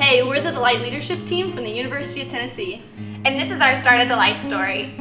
Hey, we're the Delight leadership team from the University of Tennessee. And this is our Start a Delight story.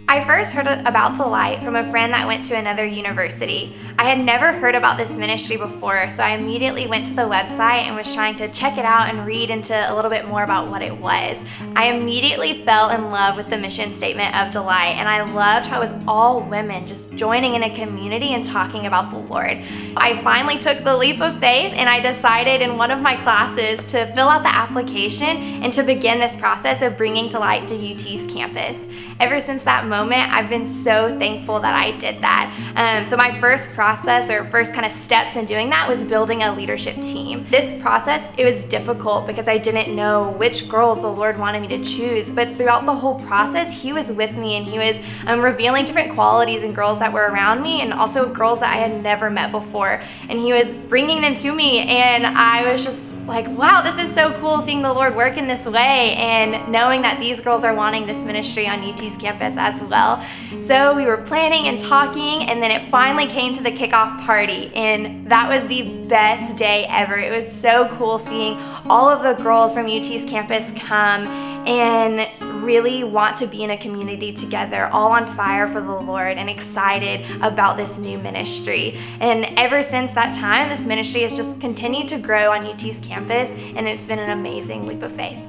I first heard about Delight from a friend that went to another university. I had never heard about this ministry before, so I immediately went to the website and was trying to check it out and read into a little bit more about what it was. I immediately fell in love with the mission statement of Delight, and I loved how it was all women just joining in a community and talking about the Lord. I finally took the leap of faith, and I decided in one of my classes to fill out the application and to begin this process of bringing Delight to UT's campus. Ever since that moment, I've been so thankful that I did that. So my first process or first kind of steps in doing that was building a leadership team. This process, it was difficult because I didn't know which girls the Lord wanted me to choose, but throughout the whole process, He was with me and He was revealing different qualities in girls that were around me and also girls that I had never met before. And He was bringing them to me, and I was just like, wow, this is so cool seeing the Lord work in this way and knowing that these girls are wanting this ministry on UT's campus as well. So we were planning and talking, and then it finally came to the kickoff party, and that was the best day ever. It was so cool seeing all of the girls from UT's campus come and really want to be in a community together, all on fire for the Lord and excited about this new ministry. And ever since that time, this ministry has just continued to grow on UT's campus, and it's been an amazing leap of faith.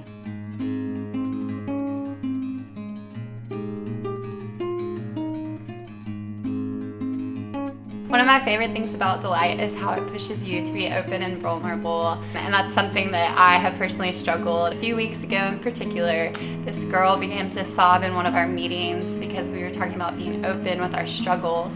One of my favorite things about Delight is how it pushes you to be open and vulnerable, and that's something that I have personally struggled. A few weeks ago in particular, this girl began to sob in one of our meetings because we were talking about being open with our struggles,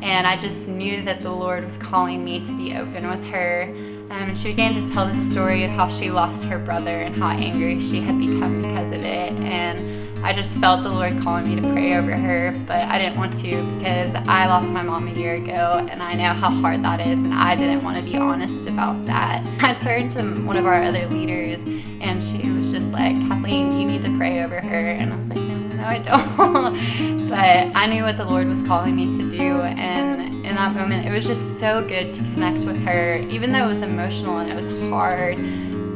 and I just knew that the Lord was calling me to be open with her. And she began to tell the story of how she lost her brother and how angry she had become because of it, and I just felt the Lord calling me to pray over her, but I didn't want to because I lost my mom a year ago, and I know how hard that is, and I didn't want to be honest about that. I turned to one of our other leaders, and she was just like, Kathleen, you need to pray over her, and I was like, no, I don't. But I knew what the Lord was calling me to do, and in that moment, it was just so good to connect with her. Even though it was emotional and it was hard,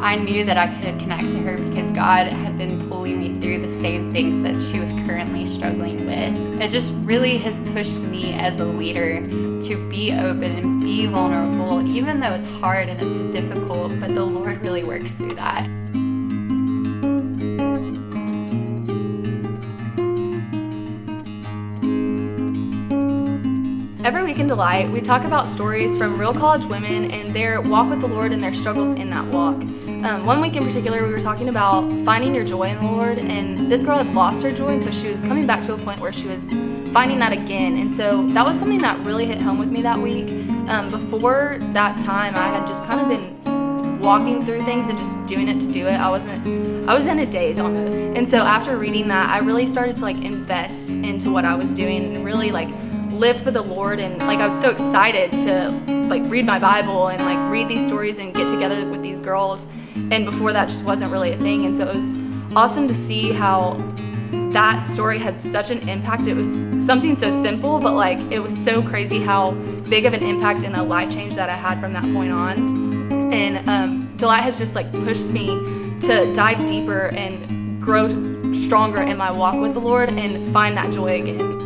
I knew that I could connect to her because God had been pulling me through the same things that she was currently struggling with. It just really has pushed me as a leader to be open and be vulnerable, even though it's hard and it's difficult, but the Lord really works through that. Every week in Delight, we talk about stories from real college women and their walk with the Lord and their struggles in that walk. One week in particular, we were talking about finding your joy in the Lord, and this girl had lost her joy, and so she was coming back to a point where she was finding that again. And so that was something that really hit home with me that week. Before that time, I had just kind of been walking through things and just doing it to do it. I was in a daze almost. And so after reading that, I really started to invest into what I was doing and really live for the Lord, and I was so excited to read my Bible and read these stories and get together with these girls, and before that just wasn't really a thing. And so it was awesome to see how that story had such an impact. It was something so simple, but it was so crazy how big of an impact and a life change that I had from that point on. And Delight has just pushed me to dive deeper and grow stronger in my walk with the Lord and find that joy again.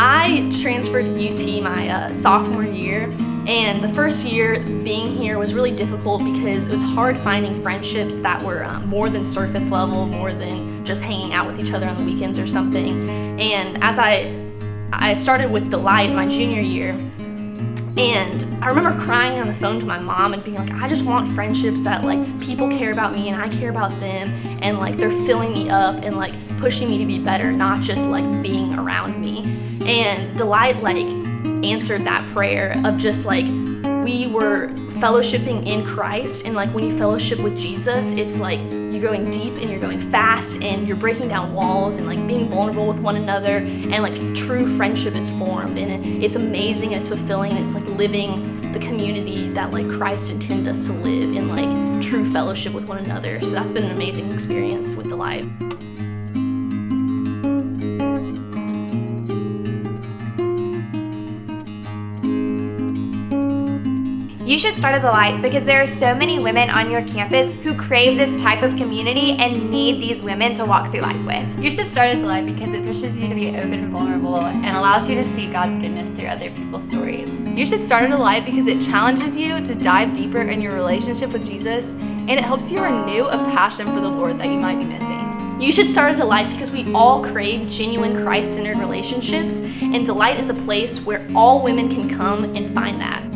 I transferred to UT my sophomore year, and the first year being here was really difficult because it was hard finding friendships that were more than surface level, more than just hanging out with each other on the weekends or something. And as I started with Delight my junior year, and I remember crying on the phone to my mom and being like, I just want friendships that people care about me and I care about them, and they're filling me up and pushing me to be better, not just being around me. And Delight answered that prayer of just we were fellowshipping in Christ, and when you fellowship with Jesus, it's you're going deep and you're going fast and you're breaking down walls and being vulnerable with one another, and true friendship is formed, and it's amazing and it's fulfilling, and it's living the community that Christ intended us to live in true fellowship with one another. So that's been an amazing experience with Delight. You should start a Delight because there are so many women on your campus who crave this type of community and need these women to walk through life with. You should start a Delight because it pushes you to be open and vulnerable and allows you to see God's goodness through other people's stories. You should start a Delight because it challenges you to dive deeper in your relationship with Jesus, and it helps you renew a passion for the Lord that you might be missing. You should start a Delight because we all crave genuine Christ-centered relationships, and Delight is a place where all women can come and find that.